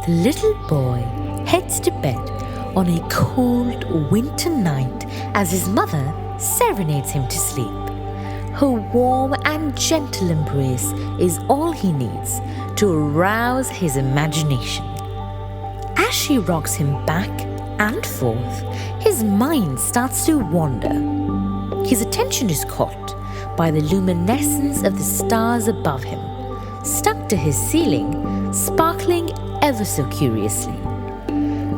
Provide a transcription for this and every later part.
The little boy heads to bed on a cold winter night as his mother serenades him to sleep. Her warm and gentle embrace is all he needs to arouse his imagination. As she rocks him back and forth, his mind starts to wander. His attention is caught by the luminescence of the stars above him, stuck to his ceiling, sparkling ever so curiously.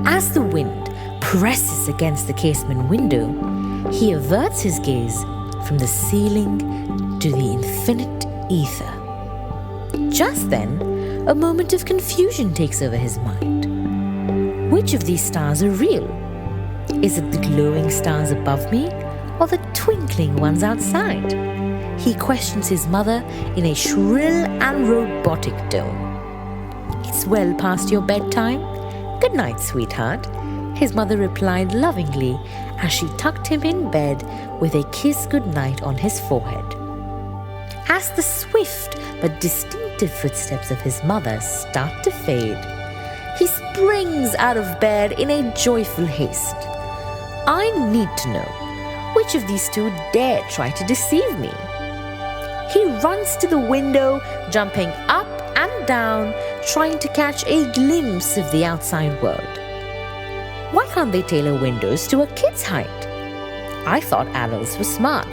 As the wind presses against the casement window, he averts his gaze from the ceiling to the infinite ether. Just then, a moment of confusion takes over his mind. Which of these stars are real? Is it the glowing stars above me or the twinkling ones outside? He questions his mother in a shrill and robotic tone. It's well past your bedtime. Good night, sweetheart, his mother replied lovingly as she tucked him in bed with a kiss goodnight on his forehead. As the swift but distinctive footsteps of his mother start to fade, he springs out of bed in a joyful haste. I need to know which of these two dare try to deceive me. He runs to the window, jumping up and down, trying to catch a glimpse of the outside world. Why can't they tailor windows to a kid's height? I thought adults were smart.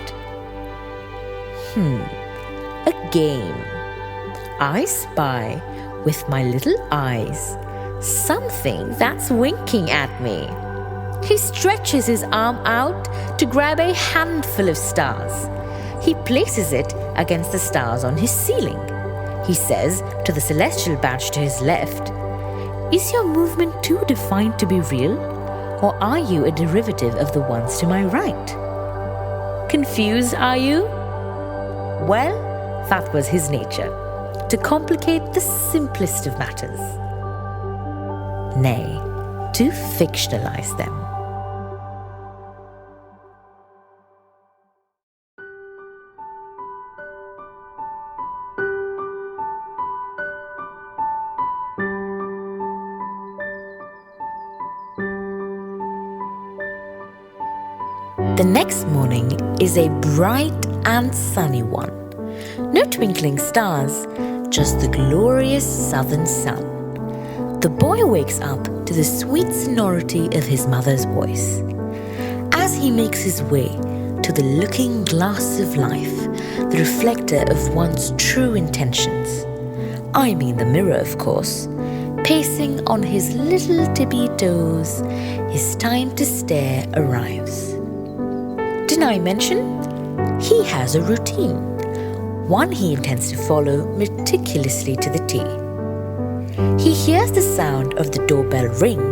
A game. I spy, with my little eyes, something that's winking at me. He stretches his arm out to grab a handful of stars. He places it against the stars on his ceiling. He says to the celestial badge to his left, "Is your movement too defined to be real, or are you a derivative of the ones to my right? Confused, are you?" Well, that was his nature, to complicate the simplest of matters. Nay, to fictionalize them. The next morning is a bright and sunny one. No twinkling stars, just the glorious southern sun. The boy wakes up to the sweet sonority of his mother's voice. As he makes his way to the looking glass of life, the reflector of one's true intentions, I mean the mirror, of course, pacing on his little tippy toes, his time to stare arrives. Didn't I mention? He has a routine, one he intends to follow meticulously to the T. He hears the sound of the doorbell ring,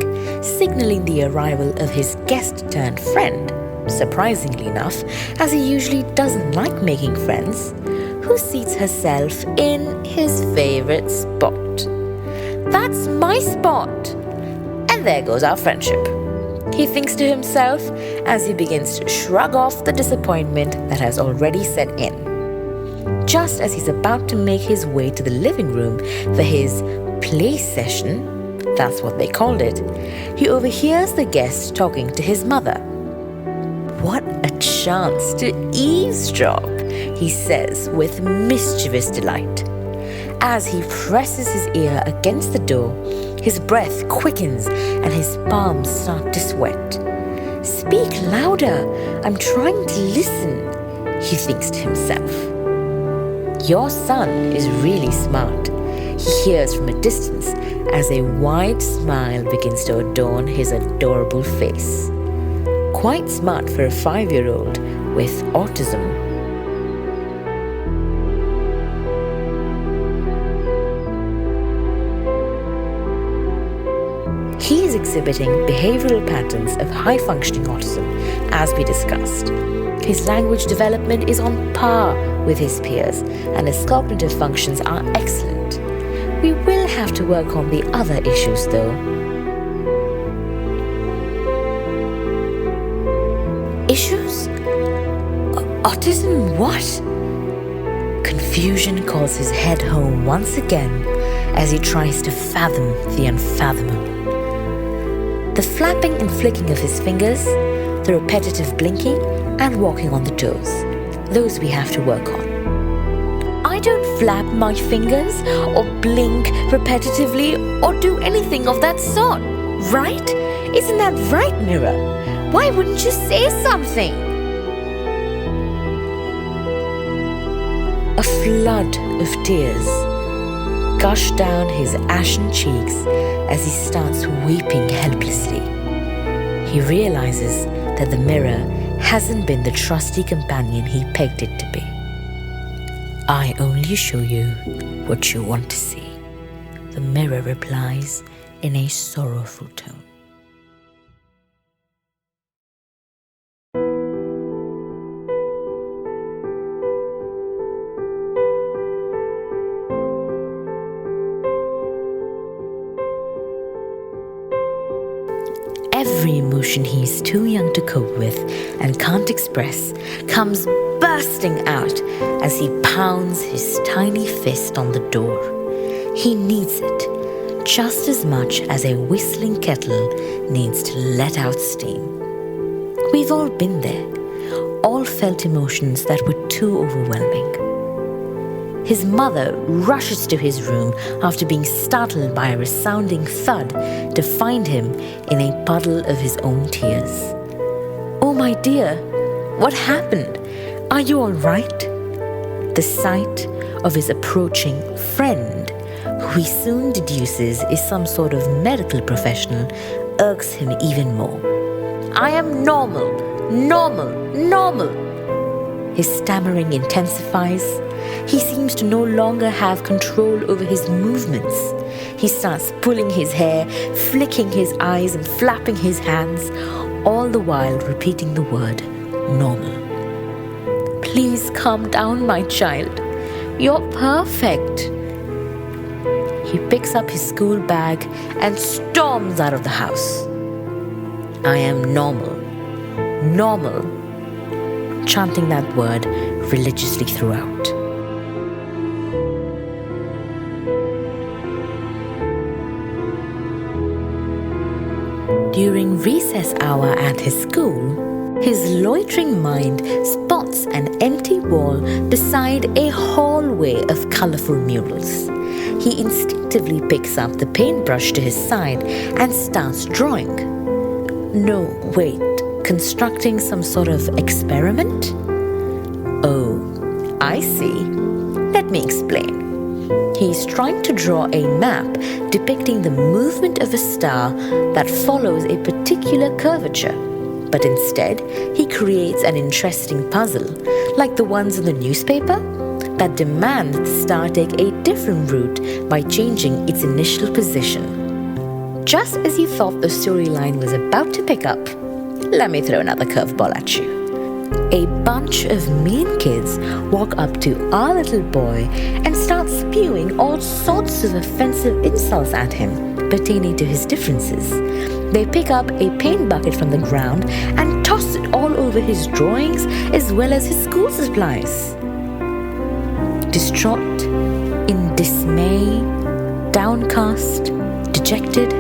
signaling the arrival of his guest-turned-friend, surprisingly enough, as he usually doesn't like making friends, who seats herself in his favorite spot. That's my spot! And there goes our friendship, he thinks to himself as he begins to shrug off the disappointment that has already set in. Just as he's about to make his way to the living room for his play session, that's what they called it, he overhears the guest talking to his mother. What a chance to eavesdrop, he says with mischievous delight. As he presses his ear against the door, his breath quickens and his palms start to sweat. Speak louder, I'm trying to listen, he thinks to himself. Your son is really smart, he hears from a distance as a wide smile begins to adorn his adorable face. Quite smart for a 5-year-old with autism. He is exhibiting behavioral patterns of high-functioning autism, as we discussed. His language development is on par with his peers, and his cognitive functions are excellent. We will have to work on the other issues, though. Issues? Autism what? Confusion calls his head home once again as he tries to fathom the unfathomable. The flapping and flicking of his fingers, the repetitive blinking and walking on the toes, those we have to work on. I don't flap my fingers or blink repetitively or do anything of that sort, right? Isn't that right, Mirror? Why wouldn't you say something? A flood of tears gush down his ashen cheeks as he starts weeping helplessly. He realizes that the mirror hasn't been the trusty companion he pegged it to be. I only show you what you want to see, the mirror replies in a sorrowful tone. Every emotion he is too young to cope with and can't express comes bursting out as he pounds his tiny fist on the door. He needs it just as much as a whistling kettle needs to let out steam. We've all been there, all felt emotions that were too overwhelming. His mother rushes to his room after being startled by a resounding thud to find him in a puddle of his own tears. "Oh, my dear, what happened? Are you all right?" The sight of his approaching friend, who he soon deduces is some sort of medical professional, irks him even more. "I am normal, normal, normal." His stammering intensifies. He seems to no longer have control over his movements. He starts pulling his hair, flicking his eyes and flapping his hands, all the while repeating the word normal. "Please calm down, my child. You're perfect." He picks up his school bag and storms out of the house. "I am normal, normal," chanting that word religiously throughout. During recess hour at his school, his loitering mind spots an empty wall beside a hallway of colorful murals. He instinctively picks up the paintbrush to his side and starts drawing. No, wait, constructing some sort of experiment? Oh, I see. Let me explain. He's trying to draw a map depicting the movement of a star that follows a particular curvature. But instead, he creates an interesting puzzle, like the ones in the newspaper, that demand that the star take a different route by changing its initial position. Just as you thought the storyline was about to pick up, let me throw another curveball at you. A bunch of mean kids walk up to our little boy and start spewing all sorts of offensive insults at him pertaining to his differences. They pick up a paint bucket from the ground and toss it all over his drawings as well as his school supplies. Distraught, in dismay, downcast, dejected.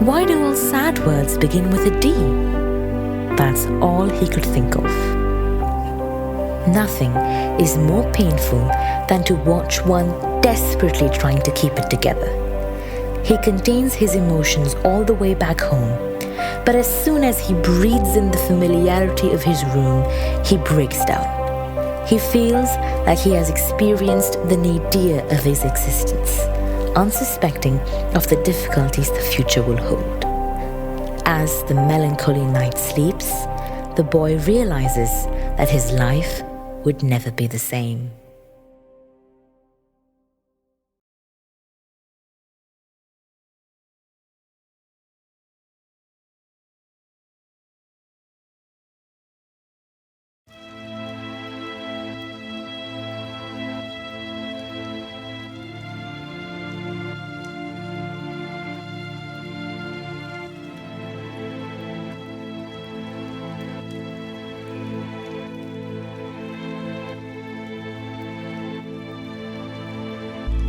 Why do all sad words begin with a D? That's all he could think of. Nothing is more painful than to watch one desperately trying to keep it together. He contains his emotions all the way back home, but as soon as he breathes in the familiarity of his room, he breaks down. He feels like he has experienced the nadir of his existence, unsuspecting of the difficulties the future will hold. As the melancholy night sleeps, the boy realizes that his life would never be the same.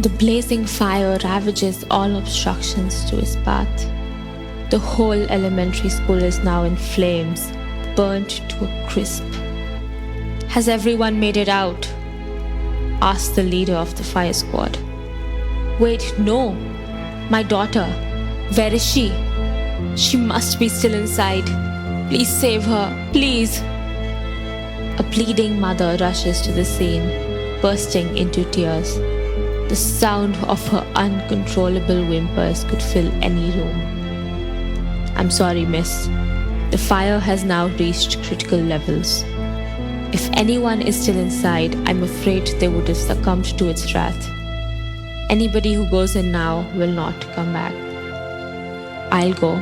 The blazing fire ravages all obstructions to his path. The whole elementary school is now in flames, burnt to a crisp. "Has everyone made it out?" asked the leader of the fire squad. "Wait, no. My daughter. Where is she? She must be still inside. Please save her, please." A pleading mother rushes to the scene, bursting into tears. The sound of her uncontrollable whimpers could fill any room. "I'm sorry, miss. The fire has now reached critical levels. If anyone is still inside, I'm afraid they would have succumbed to its wrath. Anybody who goes in now will not come back." "I'll go,"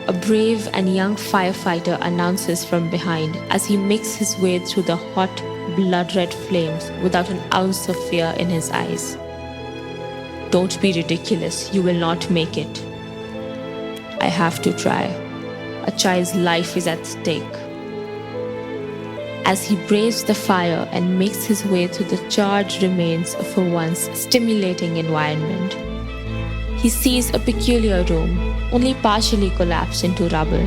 a brave and young firefighter announces from behind as he makes his way through the hot, blood-red flames without an ounce of fear in his eyes. "Don't be ridiculous. You will not make it." "I have to try. A child's life is at stake." As he braves the fire and makes his way through the charred remains of a once stimulating environment, he sees a peculiar room, only partially collapsed into rubble,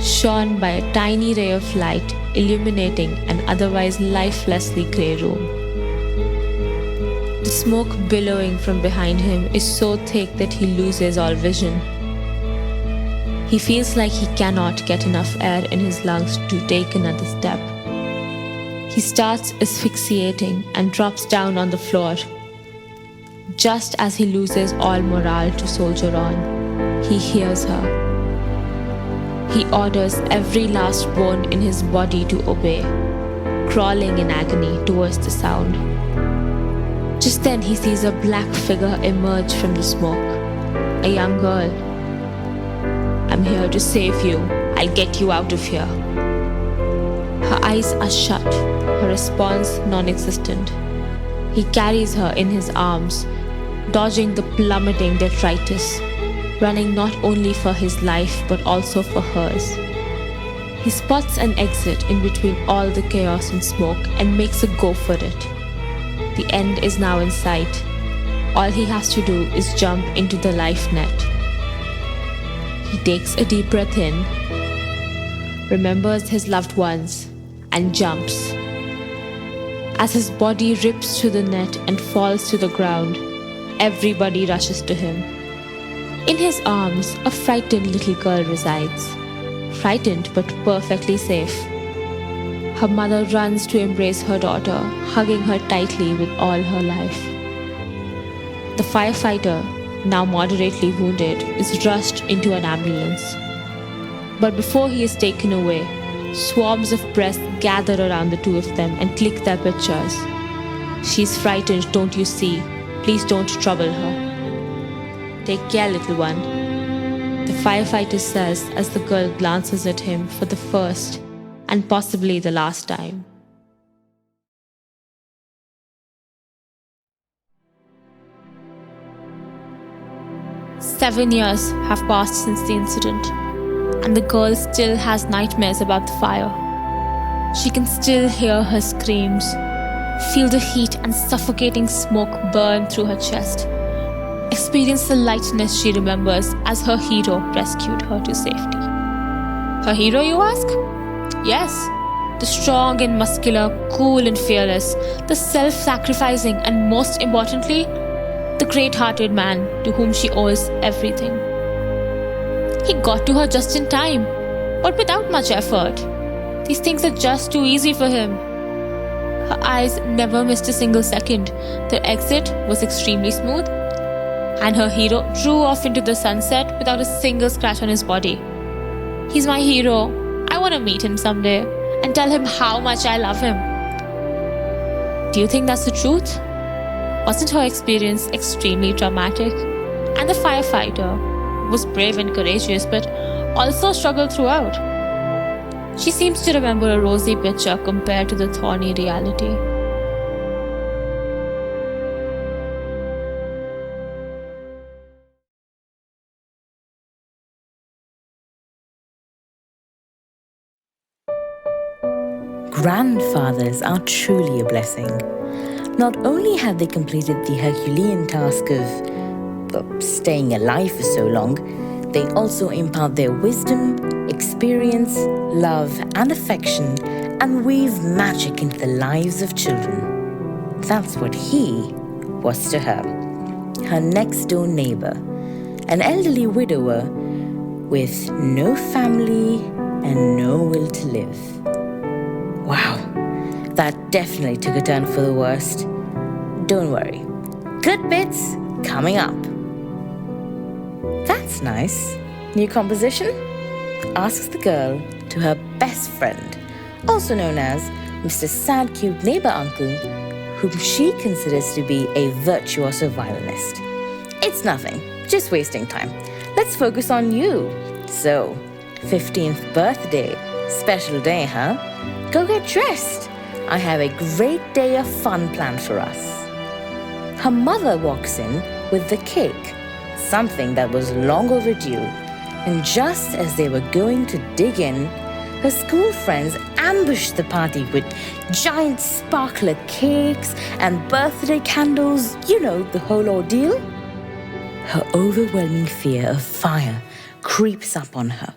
shone by a tiny ray of light illuminating an otherwise lifelessly grey room. The smoke billowing from behind him is so thick that he loses all vision. He feels like he cannot get enough air in his lungs to take another step. He starts asphyxiating and drops down on the floor. Just as he loses all morale to soldier on, he hears her. He orders every last bone in his body to obey, crawling in agony towards the sound. Just then he sees a black figure emerge from the smoke. A young girl. "I'm here to save you. I'll get you out of here." Her eyes are shut, her response non-existent. He carries her in his arms, dodging the plummeting detritus, running not only for his life but also for hers. He spots an exit in between all the chaos and smoke and makes a go for it. The end is now in sight. All he has to do is jump into the life net. He takes a deep breath in, remembers his loved ones, and jumps. As his body rips through the net and falls to the ground, everybody rushes to him. In his arms, a frightened little girl resides. Frightened but perfectly safe. Her mother runs to embrace her daughter, hugging her tightly with all her life. The firefighter, now moderately wounded, is rushed into an ambulance. But before he is taken away, swarms of press gather around the two of them and click their pictures. "She's frightened, don't you see? Please don't trouble her." "Take care, little one," the firefighter says as the girl glances at him for the first and possibly the last time. "7 years have passed since the incident, and the girl still has nightmares about the fire. She can still hear her screams, feel the heat and suffocating smoke burn through her chest, experience the lightness she remembers as her hero rescued her to safety." Her hero, you ask? Yes, the strong and muscular, cool and fearless, the self-sacrificing and most importantly, the great-hearted man to whom she owes everything. He got to her just in time, but without much effort. These things are just too easy for him. Her eyes never missed a single second. The exit was extremely smooth, and her hero drew off into the sunset without a single scratch on his body. He's my hero. I want to meet him someday and tell him how much I love him. Do you think that's the truth? Wasn't her experience extremely traumatic? And the firefighter was brave and courageous, but also struggled throughout. She seems to remember a rosy picture compared to the thorny reality. Grandfathers are truly a blessing. Not only had they completed the Herculean task of staying alive for so long, they also impart their wisdom, experience, love, and affection and weave magic into the lives of children. That's what he was to her. Her next-door neighbor, an elderly widower with no family and no will to live. Wow, that definitely took a turn for the worst. Don't worry, good bits coming up. That's nice. New composition? Asks the girl to her best friend, also known as Mr. Sad Cute Neighbor Uncle, whom she considers to be a virtuoso violinist. It's nothing, just wasting time. Let's focus on you. So, 15th birthday, special day, huh? Go get dressed. I have a great day of fun planned for us. Her mother walks in with the cake, something that was long overdue, and just as they were going to dig in, her school friends ambushed the party with giant sparkler cakes and birthday candles, you know, the whole ordeal. Her overwhelming fear of fire creeps up on her.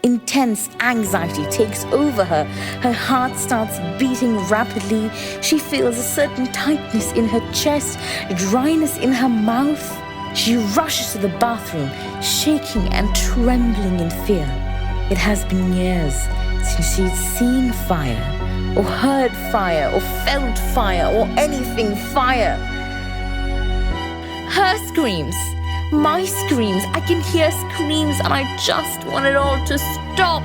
Intense anxiety takes over her. Her heart starts beating rapidly. She feels a certain tightness in her chest, dryness in her mouth. She rushes to the bathroom, shaking and trembling in fear. It has been years since she'd seen fire, or heard fire, or felt fire, or anything fire. Her screams, my screams, I can hear screams and I just want it all to stop.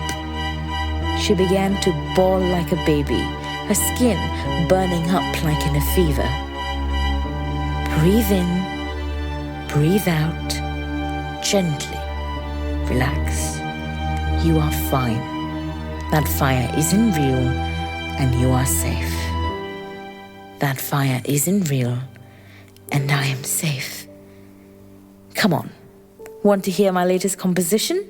She began to bawl like a baby, her skin burning up like in a fever. Breathe in, breathe out, gently, relax. You are fine. That fire isn't real and you are safe. That fire isn't real and I am safe. Come on, want to hear my latest composition?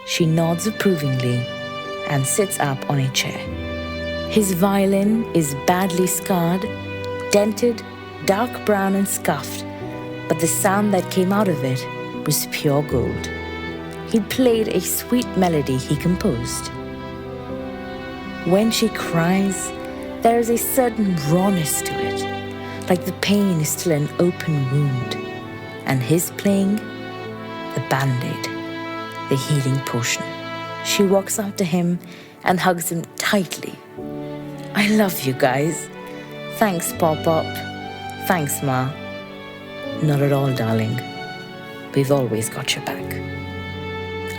She nods approvingly and sits up on a chair. His violin is badly scarred, dented, dark brown and scuffed, but the sound that came out of it was pure gold. He played a sweet melody he composed. When she cries, there is a certain rawness to it, like the pain is still an open wound. And his playing, the band-aid, the healing potion. She walks up to him and hugs him tightly. I love you guys. Thanks, Pop-Pop. Thanks, Ma. Not at all, darling. We've always got your back.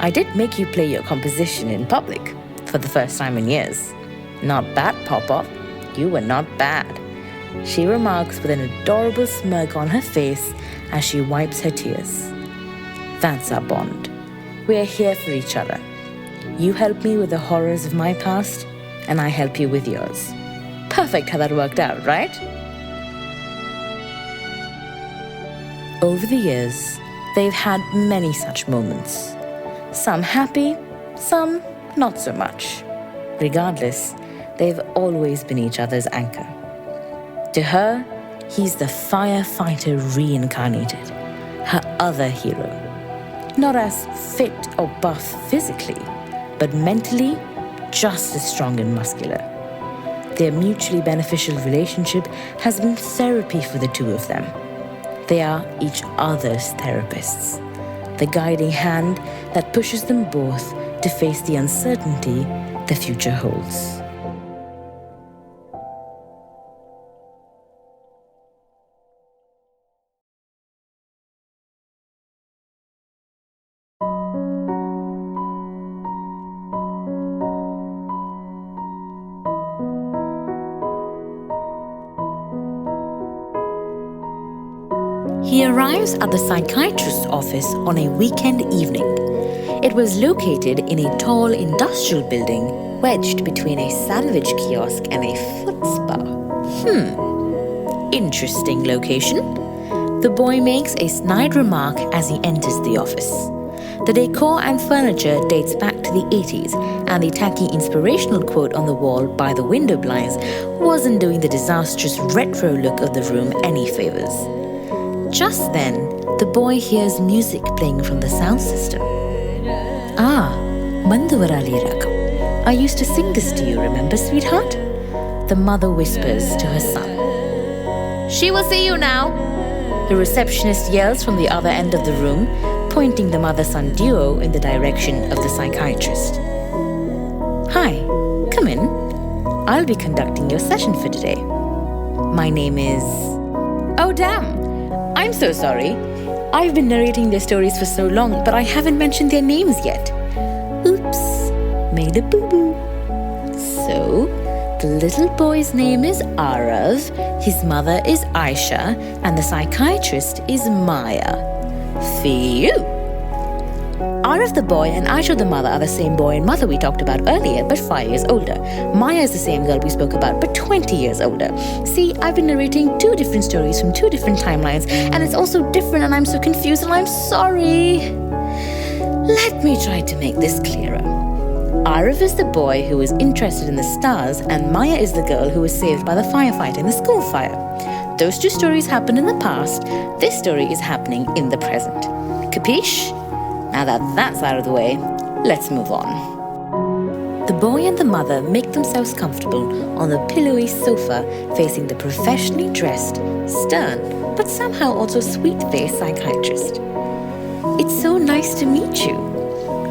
I did make you play your composition in public for the first time in years. Not bad, Pop-Pop. You were not bad. She remarks with an adorable smirk on her face as she wipes her tears. That's our bond. We are here for each other. You help me with the horrors of my past, and I help you with yours. Perfect how that worked out, right? Over the years, they've had many such moments. Some happy, some not so much. Regardless, they've always been each other's anchor. To her, he's the firefighter reincarnated, her other hero. Not as fit or buff physically, but mentally just as strong and muscular. Their mutually beneficial relationship has been therapy for the two of them. They are each other's therapists, the guiding hand that pushes them both to face the uncertainty the future holds. He arrives at the psychiatrist's office on a weekend evening. It was located in a tall industrial building wedged between a sandwich kiosk and a foot spa. Interesting location. The boy makes a snide remark as he enters the office. The decor and furniture dates back to the 80s, and the tacky inspirational quote on the wall by the window blinds wasn't doing the disastrous retro look of the room any favors. Just then, the boy hears music playing from the sound system. Ah, Manduvarali Ragam. I used to sing this to you, remember, sweetheart? The mother whispers to her son. She will see you now, the receptionist yells from the other end of the room, pointing the mother-son duo in the direction of the psychiatrist. Hi, come in. I'll be conducting your session for today. My name is... Oh, damn! I'm so sorry. I've been narrating their stories for so long, but I haven't mentioned their names yet. Oops, made a boo-boo. So, the little boy's name is Arav, his mother is Aisha, and the psychiatrist is Maya. Phew! Arav the boy and Aisha the mother are the same boy and mother we talked about earlier, but 5 years older. Maya is the same girl we spoke about, but 20 years older. See, I've been narrating 2 different stories from 2 different timelines, and it's also different, and I'm so confused, and I'm sorry. Let me try to make this clearer. Arav is the boy who is interested in the stars, and Maya is the girl who was saved by the firefighter in the school fire. Those 2 stories happened in the past. This story is happening in the present. Capiche? Now that that's out of the way, let's move on. The boy and the mother make themselves comfortable on the pillowy sofa facing the professionally dressed, stern, but somehow also sweet-faced psychiatrist. It's so nice to meet you.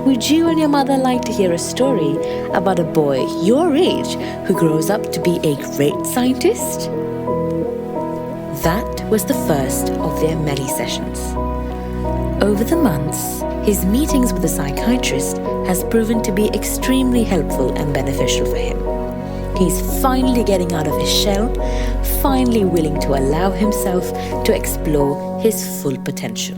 Would you and your mother like to hear a story about a boy your age who grows up to be a great scientist? That was the first of their many sessions. Over the months, his meetings with the psychiatrist has proven to be extremely helpful and beneficial for him. He's finally getting out of his shell, finally willing to allow himself to explore his full potential.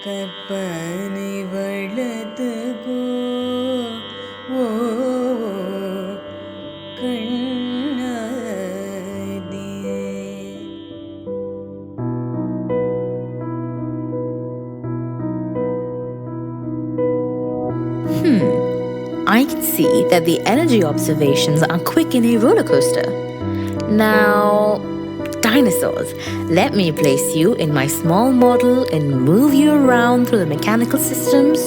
கற்பனை வளர்த்துகோ ஓ I can see that the energy observations are quick in a roller coaster. Now, dinosaurs, let me place you in my small model and move you around through the mechanical systems.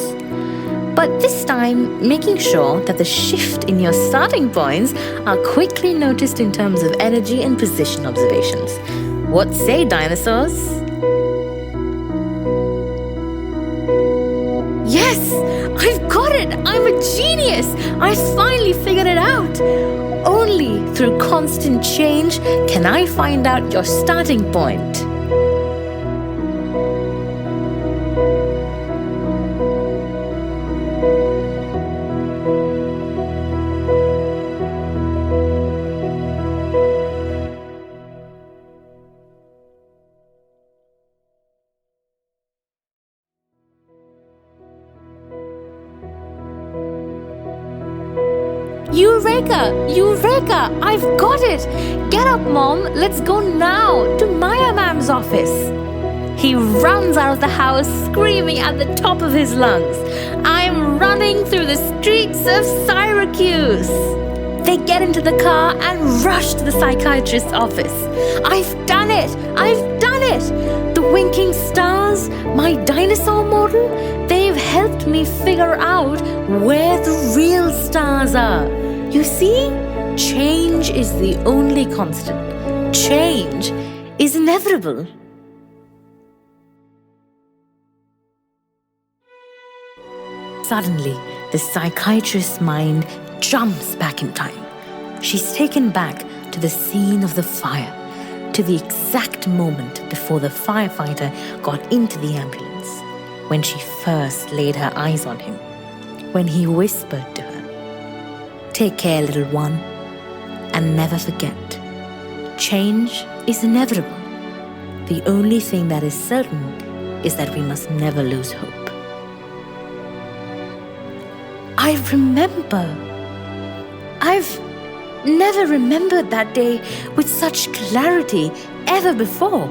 But this time, making sure that the shift in your starting points are quickly noticed in terms of energy and position observations. What say, dinosaurs? Yes! I've got it! I'm a genius! I finally figured it out! Only through constant change can I find out your starting point. Eureka! Eureka! I've got it! Get up, Mom! Let's go now to Maya Ma'am's office! He runs out of the house, screaming at the top of his lungs. I'm running through the streets of Syracuse! They get into the car and rush to the psychiatrist's office. I've done it! I've done it! The winking stars, my dinosaur model, they've helped me figure out where the real stars are. You see, change is the only constant. Change is inevitable. Suddenly, the psychiatrist's mind jumps back in time. She's taken back to the scene of the fire, to the exact moment before the firefighter got into the ambulance, when she first laid her eyes on him, when he whispered to her, "Take care, little one, and never forget, change is inevitable. The only thing that is certain is that we must never lose hope." I remember. I've never remembered that day with such clarity ever before.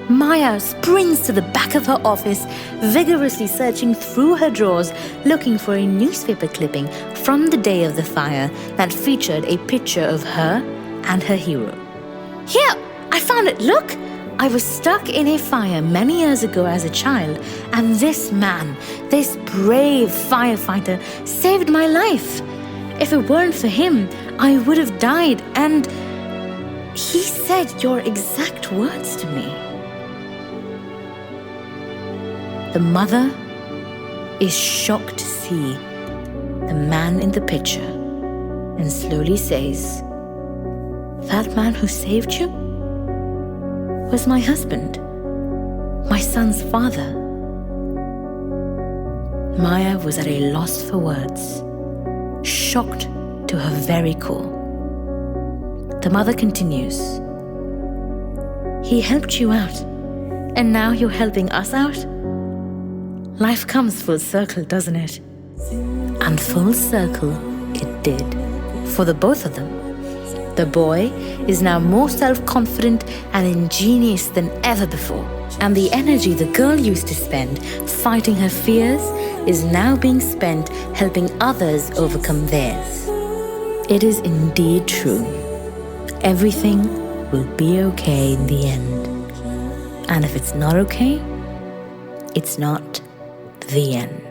Maya springs to the back of her office, vigorously searching through her drawers, looking for a newspaper clipping from the day of the fire that featured a picture of her and her hero. Here, I found it, look! I was stuck in a fire many years ago as a child, and this man, this brave firefighter, saved my life. If it weren't for him, I would have died, and he said your exact words to me. The mother is shocked to see the man in the picture and slowly says, "That man who saved you was my husband, my son's father." Maya was at a loss for words, shocked to her very core. The mother continues, "He helped you out, and now you're helping us out? Life comes full circle, doesn't it?" And full circle it did, for the both of them. The boy is now more self-confident and ingenious than ever before. And the energy the girl used to spend fighting her fears is now being spent helping others overcome theirs. It is indeed true. Everything will be okay in the end. And if it's not okay, it's not the end.